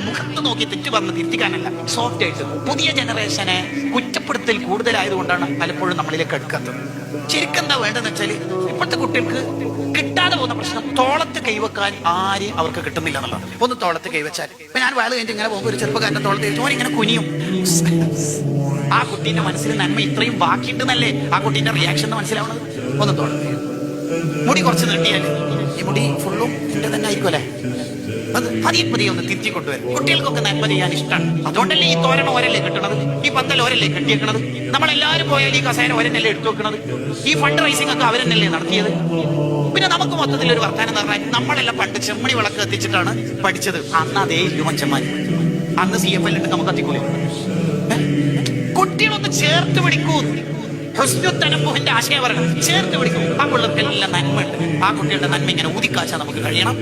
മുഖത്ത് നോക്കി തെറ്റ് പറഞ്ഞ് തിരുത്തിക്കാനല്ല, സോഫ്റ്റ് ആയിട്ട്. പുതിയ ജനറേഷനെ കുറ്റപ്പെടുത്തൽ കൂടുതലായതുകൊണ്ടാണ് പലപ്പോഴും നമ്മളിലേക്ക് എടുക്കാത്തത്. ശരിക്കും എന്താ വേണ്ടതെന്ന് വെച്ചാൽ, ഇപ്പോഴത്തെ കുട്ടികൾക്ക് കിട്ടാതെ പോകുന്ന പ്രശ്നം തോളത്ത് കൈവെക്കാൻ ആര് അവർക്ക് കിട്ടുന്നില്ല എന്നുള്ളത്. ഒന്ന് തോളത്ത് കൈവച്ചാൽ, ഇപ്പൊ ഞാൻ വയല് കഴിഞ്ഞിട്ട് ഇങ്ങനെ പോകുമ്പോൾ ഒരു ചെറുപ്പക്കാരന്റെ തോളത്ത് ഓൻ ഇങ്ങനെ കുനിയും. ആ കുട്ടീന്റെ മനസ്സിൽ നന്മ ഇത്രയും ബാക്കിയിട്ടുന്നല്ലേ ആ കുട്ടീന്റെ റിയാക്ഷൻ മനസ്സിലാവുന്നത്. ഒന്ന് തോളത്ത് മുടി കുറച്ച് നീട്ടിയാല് ഈ മുടി ഫുള്ളും എന്റെ തന്നെ ആയിരിക്കും അല്ലെ. അത് പതിയെ ഒന്ന് തിരിച്ചു കൊണ്ടുവരും. കുട്ടികൾക്കൊക്കെ നന്മ ചെയ്യാൻ ഇഷ്ടമാണ്. അതുകൊണ്ടല്ലേ ഈ തോരണ ഓരല്ലേ കിട്ടണത്, ഈ പന്തൽ ഓരല്ലേ കെട്ടിയേക്കണത്. നമ്മളെല്ലാവരും പോയാൽ ഈ കസേര ഓരന്നല്ലേ എടുത്തു വെക്കണത്. ഈ ഫണ്ട് റൈസിംഗ് ഒക്കെ അവരെന്നല്ലേ നടത്തിയത്. പിന്നെ നമുക്ക് മൊത്തത്തിൽ ഒരു വർത്താനം എന്ന് പറഞ്ഞാൽ, നമ്മളെല്ലാം പണ്ട് ചെമ്മണി വിളക്ക് എത്തിച്ചിട്ടാണ് പഠിച്ചത്. അന്ന് അതേ ഇരുമച്ചന്മാര്, അന്ന് CFL ഇട്ട് നമുക്ക് എത്തിക്കൂലേ. കുട്ടികളൊന്ന് ചേർത്ത് പിടിക്കൂ. ഹുസ്നുത്തനബുഹിന്റെ ആശയം പറയണം, ചേർത്ത് പിടിക്കും. ആ പിള്ളേർക്കെല്ലാം നന്മ ഉണ്ട്. ആ കുട്ടികളുടെ നന്മ ഇങ്ങനെ ഊതിക്കാച്ചാൽ നമുക്ക് കഴിയണം.